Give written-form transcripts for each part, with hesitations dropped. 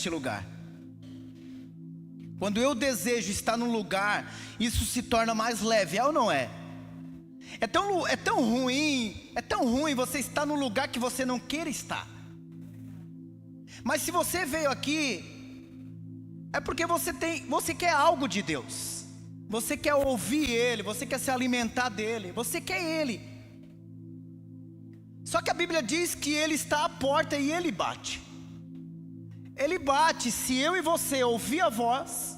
neste lugar. Quando eu desejo estar num lugar, isso se torna mais leve, é ou não é? É tão ruim você estar num lugar que você não queira estar. Mas se você veio aqui, é porque você quer algo de Deus. Você quer ouvir Ele, você quer se alimentar dEle, você quer Ele. Só que a Bíblia diz que Ele está à porta e Ele bate. Ele bate, se eu e você ouvir a voz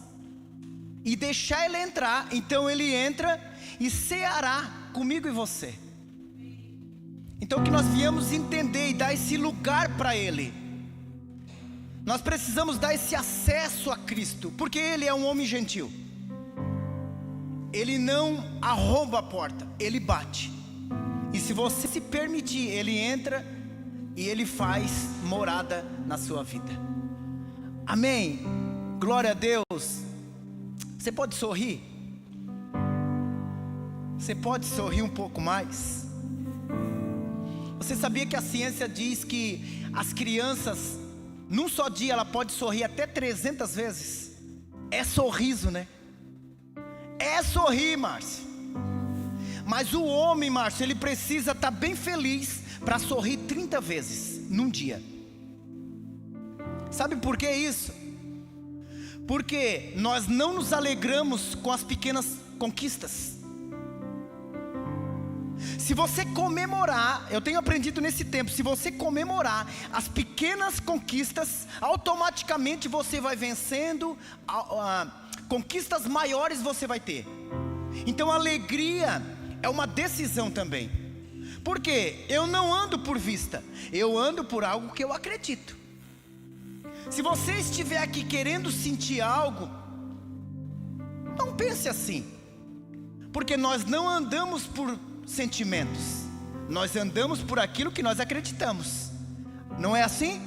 e deixar Ele entrar, então Ele entra e ceará comigo e você. Então que nós viemos entender e dar esse lugar para Ele. Nós precisamos dar esse acesso a Cristo, porque Ele é um homem gentil. Ele não arromba a porta, Ele bate. E se você se permitir, Ele entra e Ele faz morada na sua vida. Amém. Glória a Deus. Você pode sorrir? Você pode sorrir um pouco mais? Você sabia que a ciência diz que as crianças, num só dia, ela pode sorrir até 300 vezes? É sorriso, né? É sorrir, Márcio. Mas o homem, Márcio, ele precisa estar bem feliz para sorrir 30 vezes num dia. Sabe por que isso? Porque nós não nos alegramos com as pequenas conquistas. Se você comemorar, eu tenho aprendido nesse tempo, se você comemorar as pequenas conquistas, automaticamente você vai vencendo, conquistas maiores você vai ter. Então a alegria é uma decisão também. Por quê? Eu não ando por vista, eu ando por algo que eu acredito. Se você estiver aqui querendo sentir algo, não pense assim, porque nós não andamos por sentimentos, nós andamos por aquilo que nós acreditamos, não é assim?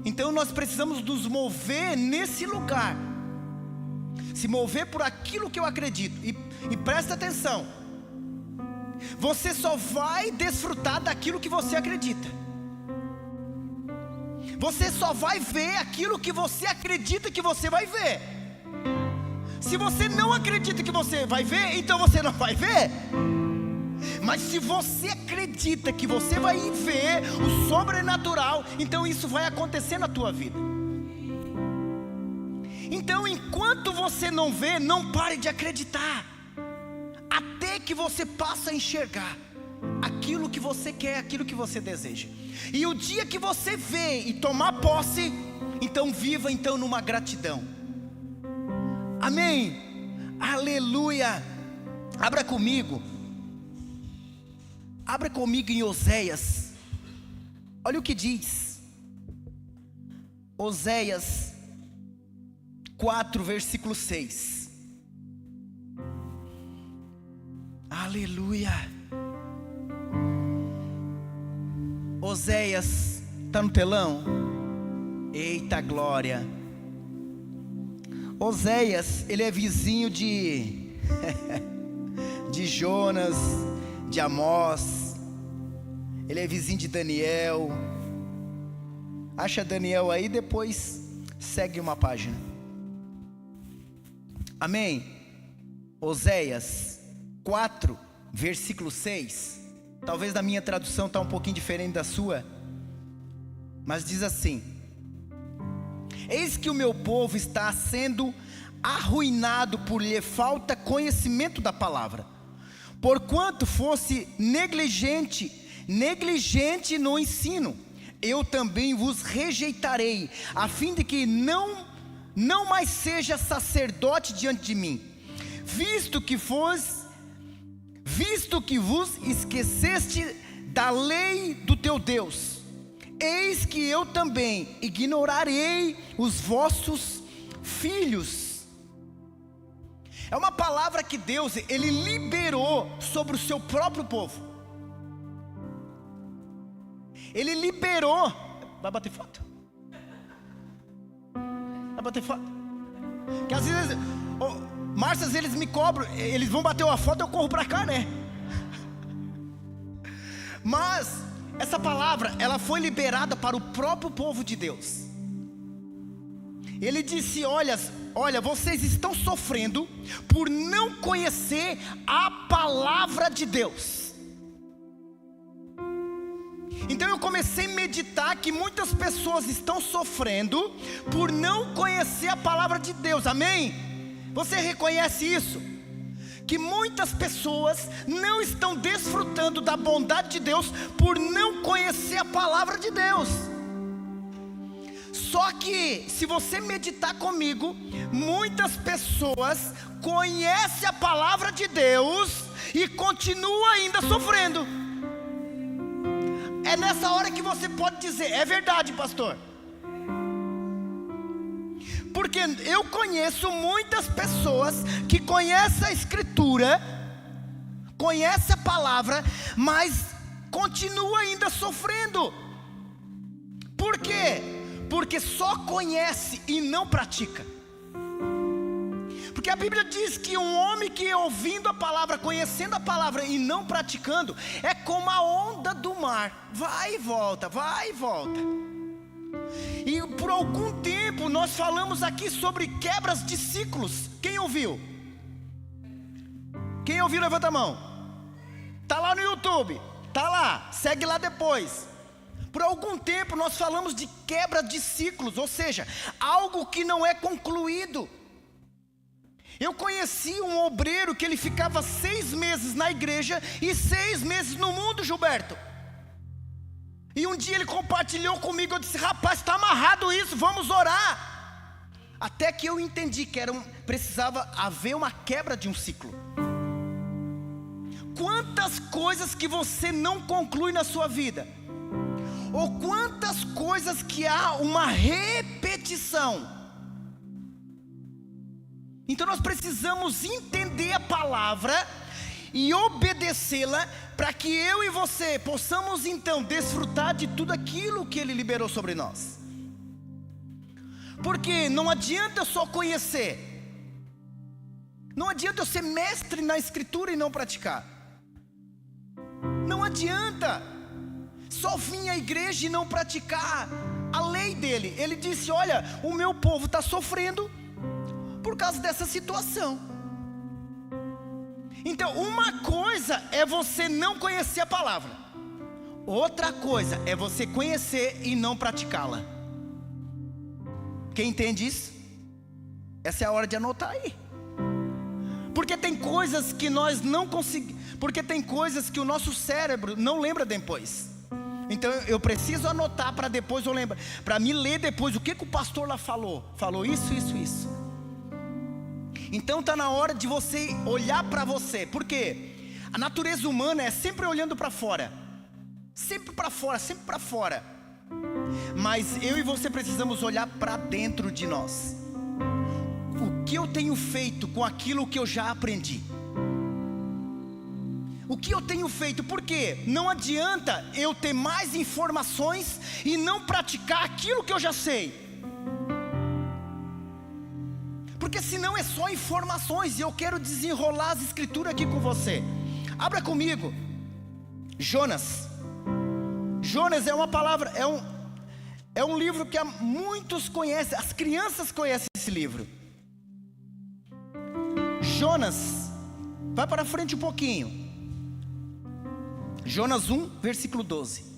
Então nós precisamos nos mover nesse lugar, se mover por aquilo que eu acredito, e presta atenção, você só vai desfrutar daquilo que você acredita. Você só vai ver aquilo que você acredita que você vai ver. Se você não acredita que você vai ver, então você não vai ver. Mas se você acredita que você vai ver o sobrenatural, então isso vai acontecer na tua vida. Então enquanto você não vê, não pare de acreditar, até que você passe a enxergar aquilo que você quer, aquilo que você deseja. E o dia que você vê e tomar posse, então viva então numa gratidão. Amém. Aleluia. Abra comigo em Oséias. Olha o que diz Oséias 4, versículo 6. Aleluia. Oséias, está no telão? Eita glória. Oséias, ele é vizinho de Jonas, de Amós. Ele é vizinho de Daniel. Acha Daniel aí, depois segue uma página. Amém. Oséias 4, versículo 6. Talvez na minha tradução está um pouquinho diferente da sua, mas diz assim: eis que o meu povo está sendo arruinado por lhe falta conhecimento da palavra, porquanto fosse negligente no ensino, eu também vos rejeitarei, a fim de que não mais seja sacerdote diante de mim, visto que vos esqueceste da lei do teu Deus, eis que eu também ignorarei os vossos filhos. É uma palavra que Deus, Ele liberou sobre o seu próprio povo. Ele liberou. Vai bater foto? Vai bater foto? Que às vezes... Márcias, eles me cobram, eles vão bater uma foto, eu corro para cá, né? Mas essa palavra, ela foi liberada para o próprio povo de Deus. Ele disse: olha, vocês estão sofrendo por não conhecer a palavra de Deus. Então eu comecei a meditar que muitas pessoas estão sofrendo por não conhecer a palavra de Deus. Amém? Você reconhece isso? Que muitas pessoas não estão desfrutando da bondade de Deus por não conhecer a palavra de Deus. Só que, se você meditar comigo, muitas pessoas conhecem a palavra de Deus e continuam ainda sofrendo. É nessa hora que você pode dizer: é verdade, pastor. Porque eu conheço muitas pessoas que conhecem a Escritura, conhecem a palavra, mas continuam ainda sofrendo. Por quê? Porque só conhece e não pratica. Porque a Bíblia diz que um homem que ouvindo a palavra, conhecendo a palavra e não praticando, é como a onda do mar, vai e volta, vai e volta. E por algum tempo nós falamos aqui sobre quebras de ciclos. Quem ouviu? Quem ouviu, levanta a mão. Está lá no YouTube, está lá, segue lá depois. Por algum tempo nós falamos de quebra de ciclos, ou seja, algo que não é concluído. Eu conheci um obreiro que ele ficava 6 meses na igreja e 6 meses no mundo, Gilberto. E um dia ele compartilhou comigo, eu disse: rapaz, está amarrado isso, vamos orar. Até que eu entendi que precisava haver uma quebra de um ciclo. Quantas coisas que você não conclui na sua vida, ou quantas coisas que há uma repetição. Então nós precisamos entender a palavra e obedecê-la, para que eu e você possamos então desfrutar de tudo aquilo que Ele liberou sobre nós. Porque não adianta eu só conhecer, não adianta eu ser mestre na Escritura e não praticar. Não adianta só vir à igreja e não praticar a lei dele. Ele disse: olha, o meu povo está sofrendo por causa dessa situação. Então, uma coisa é você não conhecer a palavra, outra coisa é você conhecer e não praticá-la. Quem entende isso? Essa é a hora de anotar aí. Porque tem coisas que nós não conseguimos, porque tem coisas que o nosso cérebro não lembra depois. Então eu preciso anotar para depois eu lembrar, para me ler depois o que o pastor lá falou. Falou isso, isso, isso. Então está na hora de você olhar para você. Porque a natureza humana é sempre olhando para fora. Sempre para fora, sempre para fora. Mas eu e você precisamos olhar para dentro de nós. O que eu tenho feito com aquilo que eu já aprendi? O que eu tenho feito? Porque não adianta eu ter mais informações e não praticar aquilo que eu já sei. Porque senão é só informações, e eu quero desenrolar as escrituras aqui com você. Abra comigo Jonas. Jonas é uma palavra, é um livro que muitos conhecem, as crianças conhecem esse livro. Jonas, vai para frente um pouquinho. Jonas 1, versículo 12.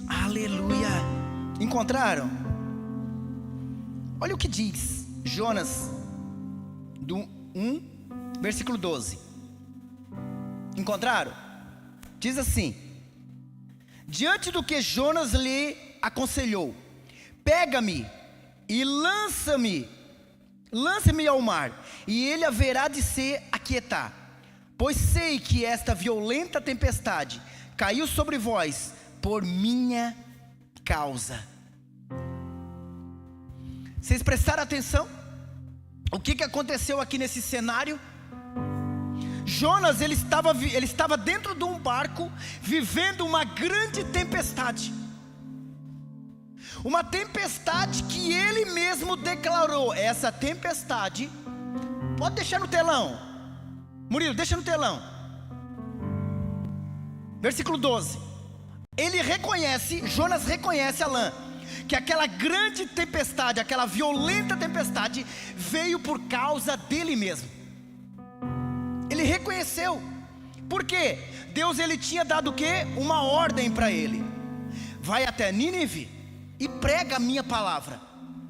Aleluia. Encontraram? Olha o que diz Jonas do 1, versículo 12. Encontraram? Diz assim: diante do que Jonas lhe aconselhou: pega-me e lança-me ao mar, e ele haverá de se aquietar, pois sei que esta violenta tempestade caiu sobre vós por minha causa. Vocês prestaram atenção? O que aconteceu aqui nesse cenário? Jonas, ele estava dentro de um barco, vivendo uma grande tempestade. Uma tempestade que ele mesmo declarou. Essa tempestade, pode deixar no telão, Murilo, deixa no telão. Versículo 12. Jonas reconhece Alã, que aquela grande tempestade, aquela violenta tempestade, veio por causa dele mesmo. Ele reconheceu. Por quê? Deus, ele tinha dado o quê? Uma ordem para ele: vai até Nínive e prega a minha palavra.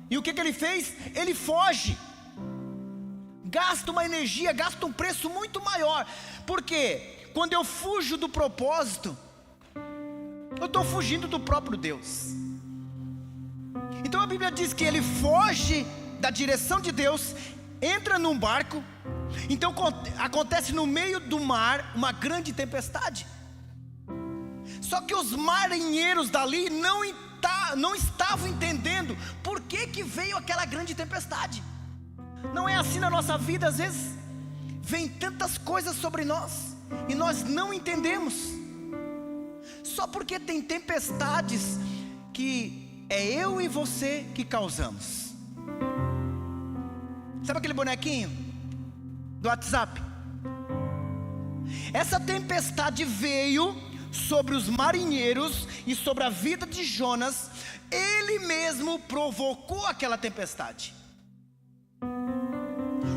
E o que ele fez? Ele foge, gasta uma energia, gasta um preço muito maior. Por quê? Quando eu fujo do propósito, eu estou fugindo do próprio Deus. Então a Bíblia diz que ele foge da direção de Deus, entra num barco. Então acontece no meio do mar uma grande tempestade. Só que os marinheiros dali não estavam entendendo por que veio aquela grande tempestade. Não é assim na nossa vida, às vezes vem tantas coisas sobre nós e nós não entendemos. Só porque tem tempestades que é eu e você que causamos. Sabe aquele bonequinho do WhatsApp? Essa tempestade veio sobre os marinheiros e sobre a vida de Jonas. Ele mesmo provocou aquela tempestade.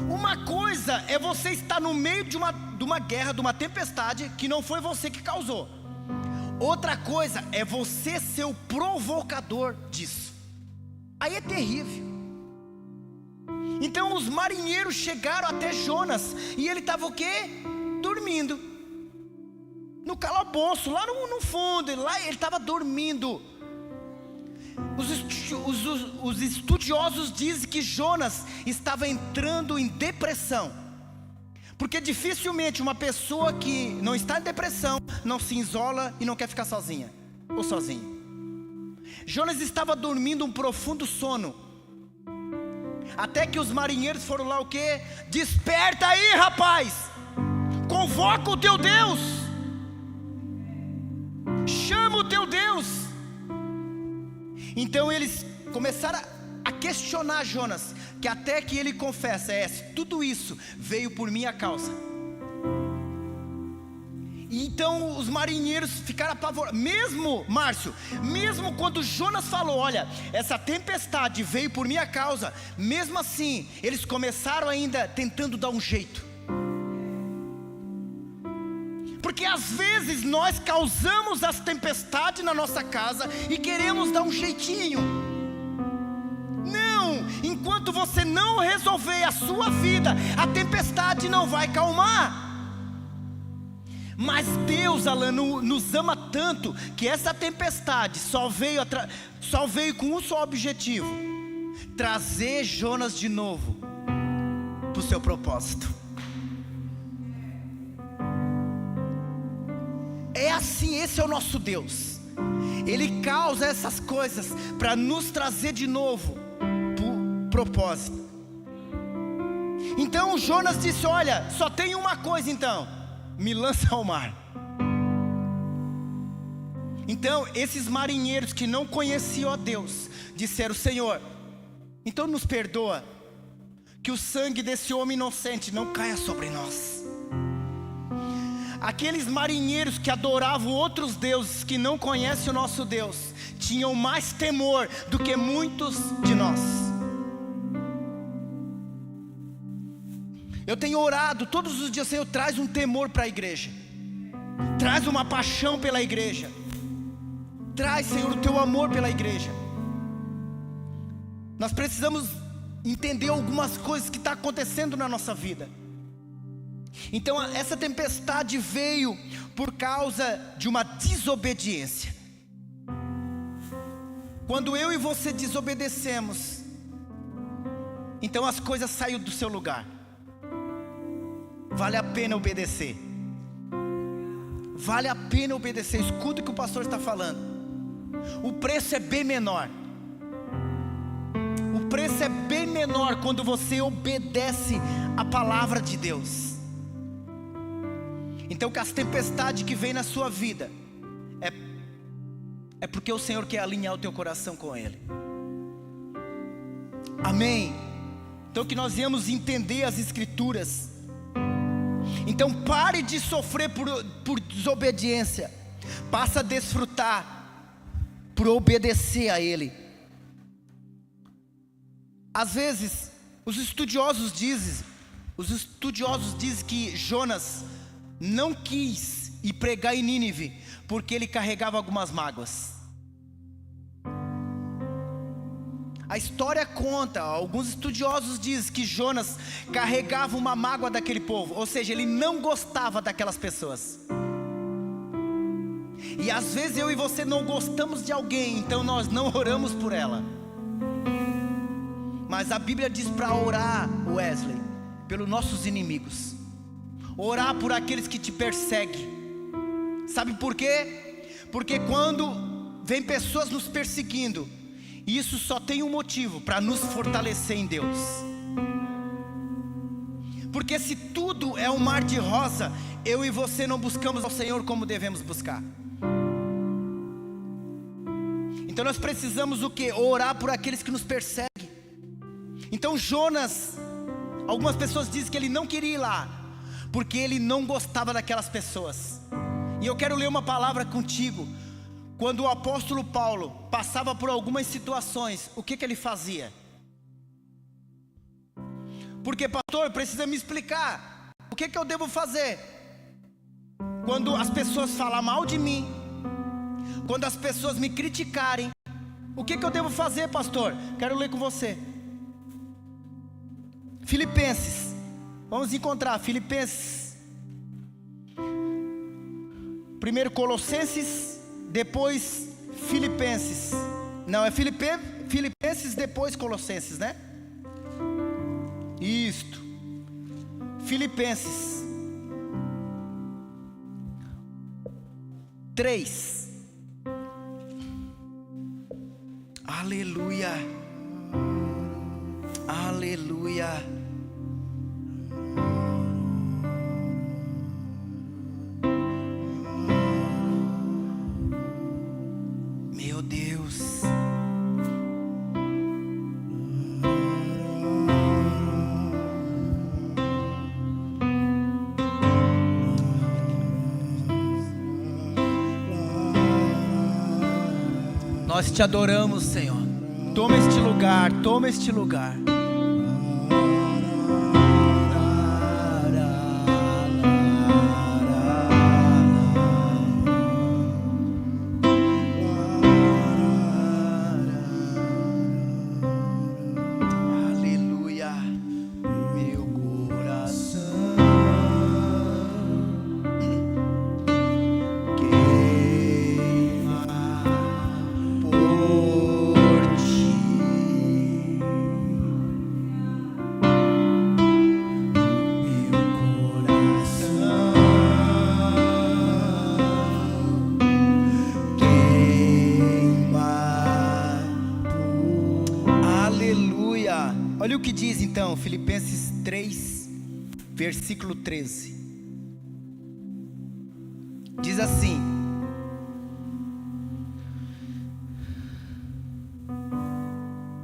Uma coisa é você estar no meio de uma guerra, de uma tempestade, que não foi você que causou. Outra coisa é você ser o provocador disso. Aí é terrível. Então os marinheiros chegaram até Jonas, e ele estava o quê? Dormindo no calabouço, lá no fundo. Lá ele estava dormindo. Os estudiosos dizem que Jonas estava entrando em depressão, porque dificilmente uma pessoa que não está em depressão não se isola e não quer ficar sozinha ou sozinho. Jonas estava dormindo um profundo sono, até que os marinheiros foram lá o quê? Desperta aí, rapaz, convoca o teu Deus, chama o teu Deus. Então eles começaram a questionar Jonas, que até que ele confessa: tudo isso veio por minha causa. E então os marinheiros ficaram apavorados. Mesmo, Márcio, mesmo quando Jonas falou: olha, essa tempestade veio por minha causa, mesmo assim, eles começaram ainda tentando dar um jeito. Porque às vezes nós causamos as tempestades na nossa casa e queremos dar um jeitinho. Não, enquanto você não resolver a sua vida, a tempestade não vai calmar. Mas Deus, Alan, nos ama tanto, que essa tempestade só veio com um só objetivo: trazer Jonas de novo para o seu propósito. É assim, esse é o nosso Deus. Ele causa essas coisas para nos trazer de novo para o propósito. Então Jonas disse: olha, só tem uma coisa, então, me lança ao mar. Então esses marinheiros que não conheciam a Deus disseram: Senhor, então nos perdoa, que o sangue desse homem inocente não caia sobre nós. Aqueles marinheiros que adoravam outros deuses, que não conhecem o nosso Deus, tinham mais temor do que muitos de nós. Eu tenho orado todos os dias: Senhor, traz um temor para a igreja, traz uma paixão pela igreja, traz, Senhor, o teu amor pela igreja. Nós precisamos entender algumas coisas que estão acontecendo na nossa vida. Então essa tempestade veio por causa de uma desobediência. Quando eu e você desobedecemos, então as coisas saem do seu lugar. Vale a pena obedecer. Vale a pena obedecer. Escuta o que o pastor está falando. O preço é bem menor. O preço é bem menor quando você obedece a palavra de Deus. Então, que as tempestades que vêm na sua vida é porque o Senhor quer alinhar o teu coração com Ele. Amém? Então que nós viemos entender as Escrituras. Então pare de sofrer por desobediência. passa a desfrutar por obedecer a Ele. Às vezes, os estudiosos dizem que Jonas não quis ir pregar em Nínive, porque ele carregava algumas mágoas. A história conta, alguns estudiosos dizem que Jonas carregava uma mágoa daquele povo, ou seja, ele não gostava daquelas pessoas. E às vezes eu e você não gostamos de alguém, então nós não oramos por ela. Mas a Bíblia diz para orar, Wesley, pelos nossos inimigos, orar por aqueles que te perseguem. Sabe por quê? Porque quando vem pessoas nos perseguindo, isso só tem um motivo: para nos fortalecer em Deus. Porque se tudo é um mar de rosa, eu e você não buscamos ao Senhor como devemos buscar. Então nós precisamos o quê? Orar por aqueles que nos perseguem. Então Jonas, algumas pessoas dizem que ele não queria ir lá, porque ele não gostava daquelas pessoas. E eu quero ler uma palavra contigo. Quando o apóstolo Paulo passava por algumas situações, o que ele fazia? Porque, pastor, precisa me explicar. O que eu devo fazer? Quando as pessoas falam mal de mim, quando as pessoas me criticarem, o que eu devo fazer, pastor? Quero ler com você. Filipenses. Vamos encontrar Filipenses. Primeiro Colossenses, depois Filipenses. Não, é Filipenses, depois Colossenses, né? Isto. Filipenses 3. Aleluia. Aleluia. Meu Deus. Nós te adoramos, Senhor. Toma este lugar, toma este lugar. Aleluia, meu coração queima por ti. Olha o que diz então, Filipenses 3, versículo 13. Diz assim: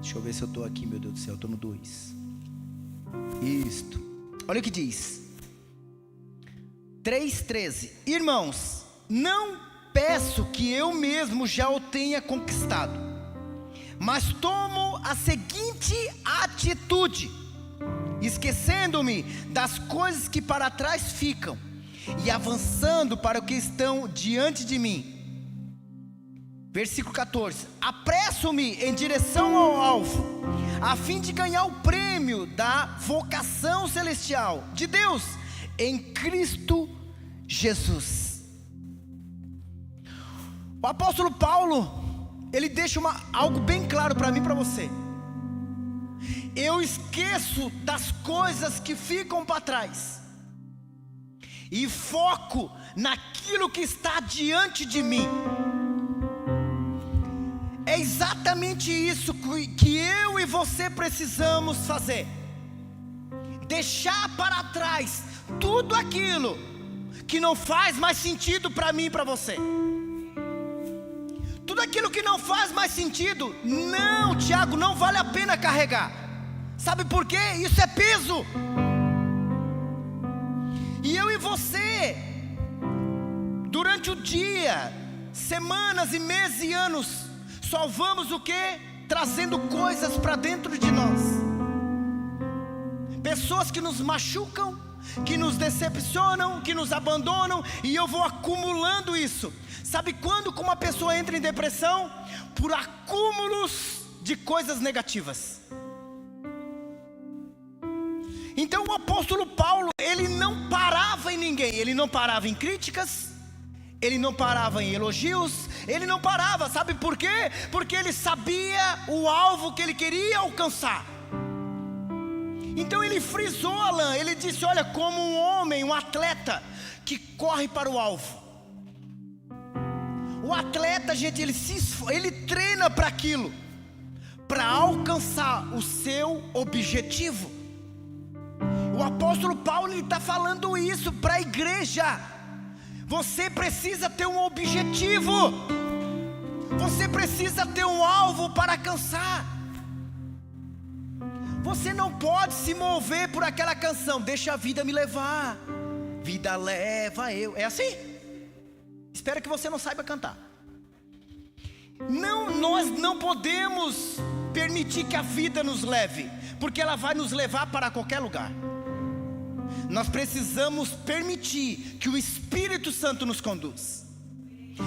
deixa eu ver se eu estou aqui, meu Deus do céu, eu estou no 2. Isto. Olha o que diz 3:13. Irmãos, não peço que eu mesmo já o tenha conquistado, mas tomo a seguinte atitude: esquecendo-me das coisas que para trás ficam e avançando para o que estão diante de mim. Versículo 14: apresso-me em direção ao alvo, a fim de ganhar o prêmio da vocação celestial de Deus em Cristo Jesus. O apóstolo Paulo, ele deixa algo bem claro para mim e para você. Eu esqueço das coisas que ficam para trás e foco naquilo que está diante de mim. É exatamente isso que eu e você precisamos fazer: deixar para trás tudo aquilo que não faz mais sentido para mim e para você. Tudo aquilo que não faz mais sentido, não, Tiago, não vale a pena carregar. Sabe por quê? Isso é peso. E eu e você, durante durante o dia, semanas e meses e anos, só vamos o quê? Trazendo coisas para dentro de nós. Pessoas que nos machucam, que nos decepcionam, que nos abandonam, e eu vou acumulando isso. Sabe quando que uma pessoa entra em depressão? Por acúmulos de coisas negativas. Então o apóstolo Paulo, ele não parava em ninguém, ele não parava em críticas, ele não parava em elogios, ele não parava, sabe por quê? Porque ele sabia o alvo que ele queria alcançar. Então ele frisou, Alan, ele disse, olha, como um homem, um atleta que corre para o alvo. O atleta, gente, ele treina para aquilo, para alcançar o seu objetivo. O apóstolo Paulo está falando isso para a igreja. Você precisa ter um objetivo, você precisa ter um alvo para alcançar. Você não pode se mover por aquela canção, deixa a vida me levar, vida leva eu. É assim? Espero que você não saiba cantar. Não, nós não podemos permitir que a vida nos leve, porque ela vai nos levar para qualquer lugar. Nós precisamos permitir que o Espírito Santo nos conduz.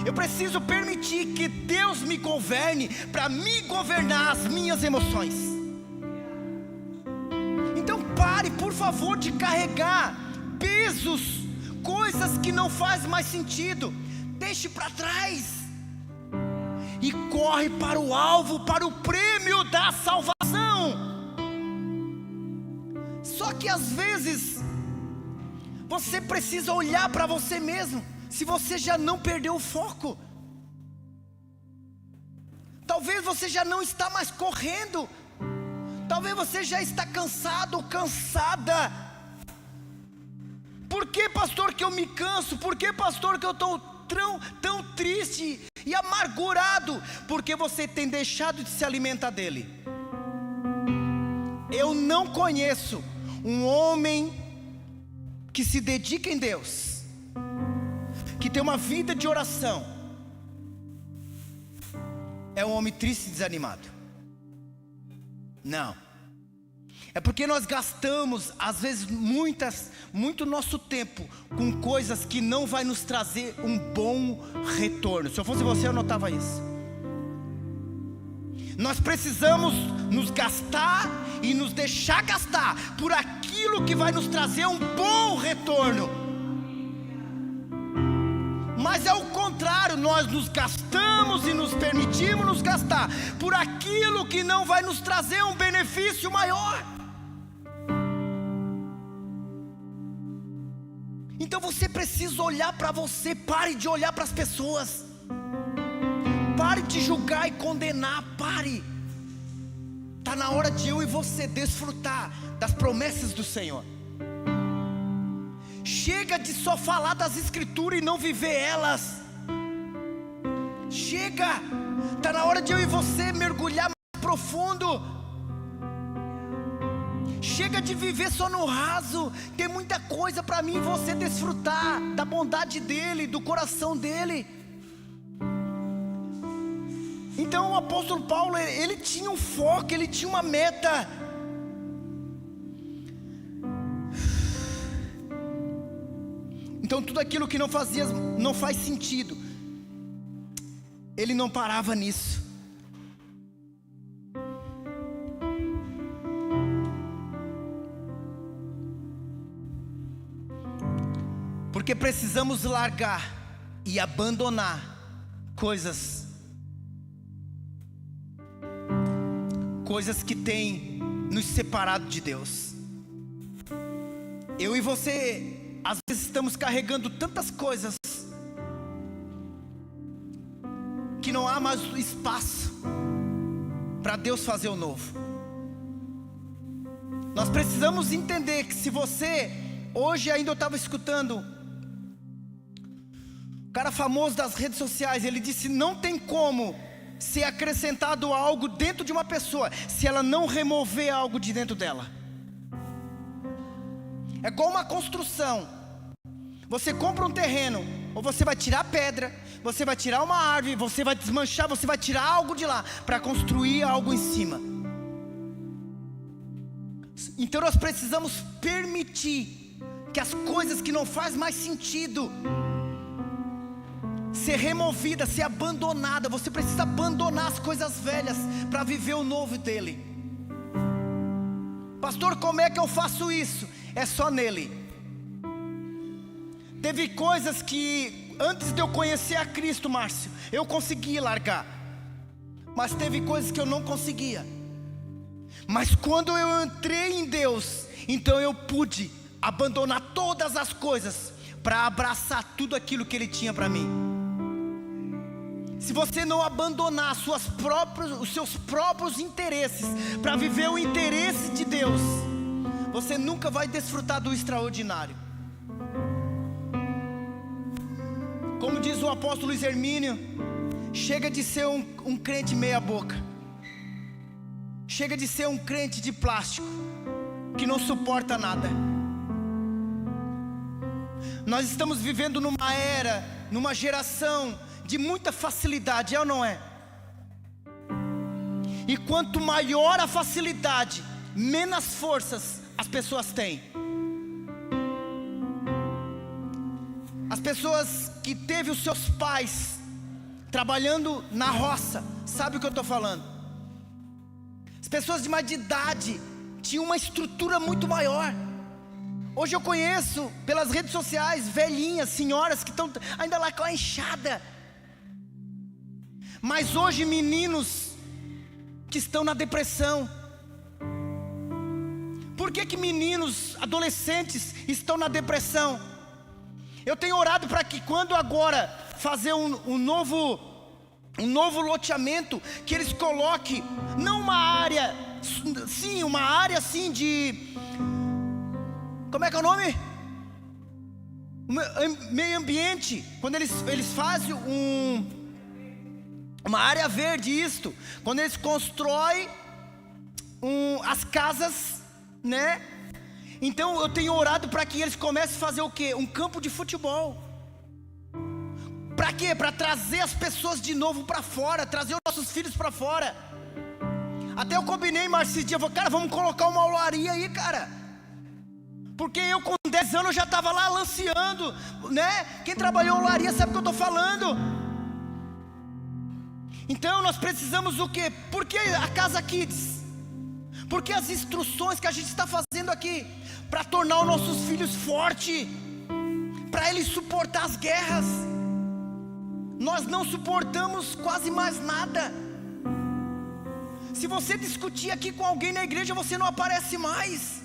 Eu preciso permitir que Deus me governe, para me governar as minhas emoções. Então pare, por favor, de carregar pesos, coisas que não faz mais sentido. Deixe para trás e corre para o alvo, para o prêmio da salvação. Só que às vezes você precisa olhar para você mesmo, se você já não perdeu o foco. Talvez você já não está mais correndo, talvez você já está cansado ou cansada. Por que, pastor, que eu me canso? Por que, pastor, que eu estou tão triste e amargurado? Porque você tem deixado de se alimentar dele. Eu não conheço um homem que se dedica em Deus, que tem uma vida de oração, é um homem triste e desanimado. Não. É porque nós gastamos, às vezes, muito nosso tempo com coisas que não vai nos trazer um bom retorno. Se eu fosse você, eu notava isso. Nós precisamos nos gastar e nos deixar gastar por aquilo que vai nos trazer um bom retorno. Mas é o contrário, nós nos gastamos e nos permitimos nos gastar por aquilo que não vai nos trazer um benefício maior. Então você precisa olhar para você, pare de olhar para as pessoas, pare de julgar e condenar, pare. Está na hora de eu e você desfrutar das promessas do Senhor. Chega de só falar das escrituras e não viver elas. Chega, está na hora de eu e você mergulhar mais profundo. Chega de viver só no raso. Tem muita coisa para mim e você desfrutar da bondade dele, do coração dele. Então o apóstolo Paulo, ele tinha um foco, ele tinha uma meta. Então tudo aquilo que não faz sentido, ele não parava nisso. Porque precisamos largar e abandonar coisas que têm nos separado de Deus. Eu e você, às vezes estamos carregando tantas coisas que não há mais espaço para Deus fazer o novo. Nós precisamos entender que se você, hoje ainda eu estava escutando um cara famoso das redes sociais, ele disse: não tem como ser acrescentado algo dentro de uma pessoa se ela não remover algo de dentro dela. É igual uma construção. Você compra um terreno, Ou você vai tirar pedra, você vai tirar uma árvore, você vai desmanchar, você vai tirar algo de lá para construir algo em cima. Então nós precisamos permitir que as coisas que não faz mais sentido ser removida, ser abandonada. Você precisa abandonar as coisas velhas para viver o novo dele. Pastor, como é que eu faço isso? É só nele. Teve coisas que antes de eu conhecer a Cristo, Márcio, eu conseguia largar, mas teve coisas que eu não conseguia. Mas quando eu entrei em Deus, então eu pude abandonar todas as coisas para abraçar tudo aquilo que Ele tinha para mim. Se você não abandonar os seus próprios interesses para viver o interesse de Deus, você nunca vai desfrutar do extraordinário. Como diz o apóstolo Luiz Hermínio, chega de ser um crente meia boca. Chega de ser um crente de plástico, que não suporta nada. Nós estamos vivendo numa era, numa geração de muita facilidade, é ou não é? E quanto maior a facilidade, menos forças as pessoas têm. As pessoas que teve os seus pais trabalhando na roça, sabe o que eu estou falando? As pessoas de mais de idade tinham uma estrutura muito maior. Hoje eu conheço pelas redes sociais velhinhas, senhoras que estão ainda lá com a enxada. Mas hoje meninos que estão na depressão. Por que meninos, adolescentes estão na depressão? Eu tenho orado para que quando agora fazer um novo loteamento, que eles coloquem, não uma área, sim, uma área assim de, como é que é o nome? Meio ambiente, quando eles fazem uma área verde, isto, quando eles constroem as casas, né? Então eu tenho orado para que eles comecem a fazer o quê? Um campo de futebol. Para quê? Para trazer as pessoas de novo para fora, trazer os nossos filhos para fora. Até eu combinei, Márcio, esse dia, eu falei, cara, vamos colocar uma olaria aí, cara. Porque eu com 10 anos eu já estava lá lanceando, né? Quem trabalhou em olaria sabe o que eu estou falando. Então nós precisamos o quê? Por que a Casa Kids? Por que as instruções que a gente está fazendo aqui? Para tornar os nossos filhos fortes, para eles suportar as guerras. Nós não suportamos quase mais nada. Se você discutir aqui com alguém na igreja, você não aparece mais.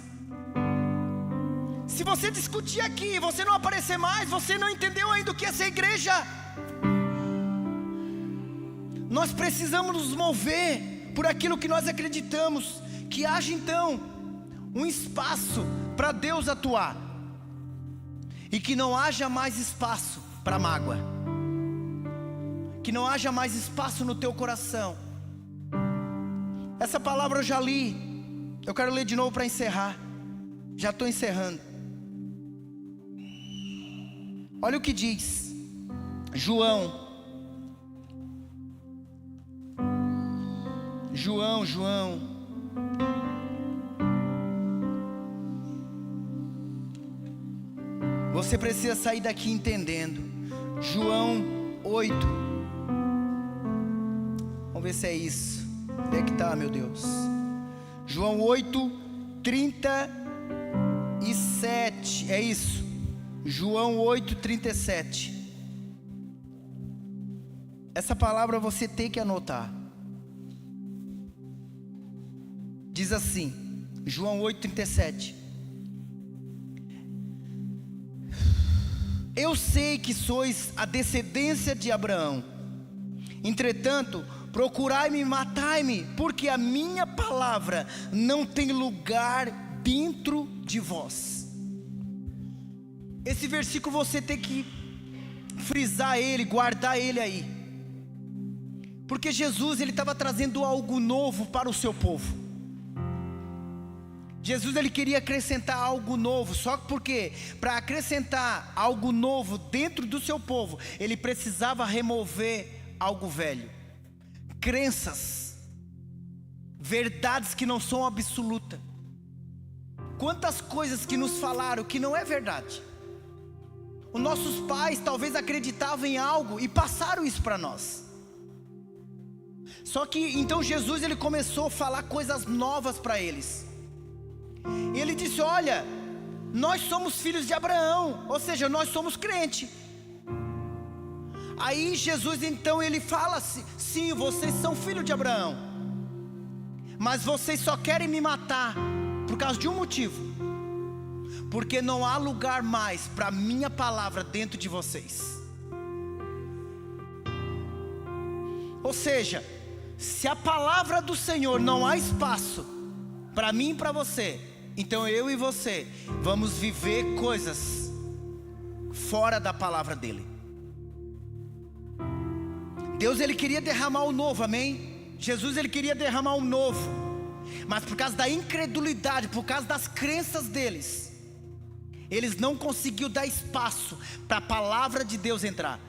Se você discutir aqui e você não aparecer mais, você não entendeu ainda o que é ser igreja. Nós precisamos nos mover por aquilo que nós acreditamos. Que haja então um espaço para Deus atuar, e que não haja mais espaço para mágoa, que não haja mais espaço no teu coração. Essa palavra eu já li, eu quero ler de novo para encerrar. Já estou encerrando. Olha o que diz João. Você precisa sair daqui entendendo. João 8. Vamos ver se é isso. Onde é que está, meu Deus? João 8, 37. É isso. João 8, 37. Essa palavra você tem que anotar. Diz assim, João 8, 37. Eu sei que sois a descendência de Abraão. Entretanto, procurai-me e matai-me, porque a minha palavra não tem lugar dentro de vós. Esse versículo você tem que frisar ele, guardar ele aí. Porque Jesus, ele estava trazendo algo novo para o seu povo. Jesus ele queria acrescentar algo novo, só porque para acrescentar algo novo dentro do seu povo, ele precisava remover algo velho, crenças, verdades que não são absolutas. Quantas coisas que nos falaram que não é verdade. Os nossos pais talvez acreditavam em algo e passaram isso para nós. Só que então Jesus ele começou a falar coisas novas para eles. E ele disse: olha, nós somos filhos de Abraão, ou seja, nós somos crente. Aí Jesus então ele fala assim: sim, vocês são filhos de Abraão, mas vocês só querem me matar por causa de um motivo, porque não há lugar mais para minha palavra dentro de vocês. Ou seja, se a palavra do Senhor não há espaço para mim e para você, então eu e você vamos viver coisas fora da palavra dele. Deus ele queria derramar o novo, amém? Jesus ele queria derramar o novo, mas por causa da incredulidade, por causa das crenças deles, eles não conseguiram dar espaço para a palavra de Deus entrar.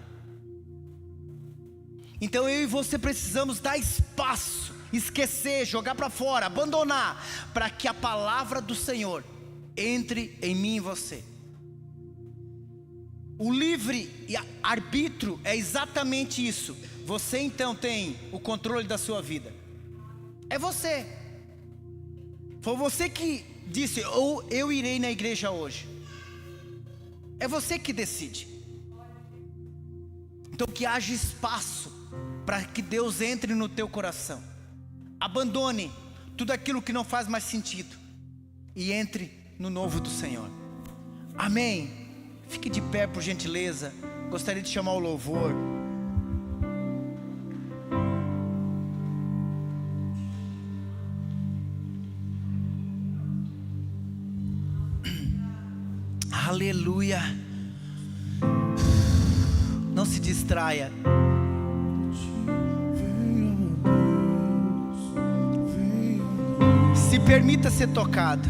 Então eu e você precisamos dar espaço, esquecer, jogar para fora, abandonar, para que a palavra do Senhor entre em mim e você. O livre arbítrio é exatamente isso. Você então tem o controle da sua vida. É você. Foi você que disse: ou eu irei na igreja hoje. É você que decide. Então que haja espaço para que Deus entre no teu coração. Abandone tudo aquilo que não faz mais sentido e entre no novo do Senhor. Amém? Fique de pé por gentileza. Gostaria de chamar o louvor. Aleluia. Não se distraia. Se permita ser tocado.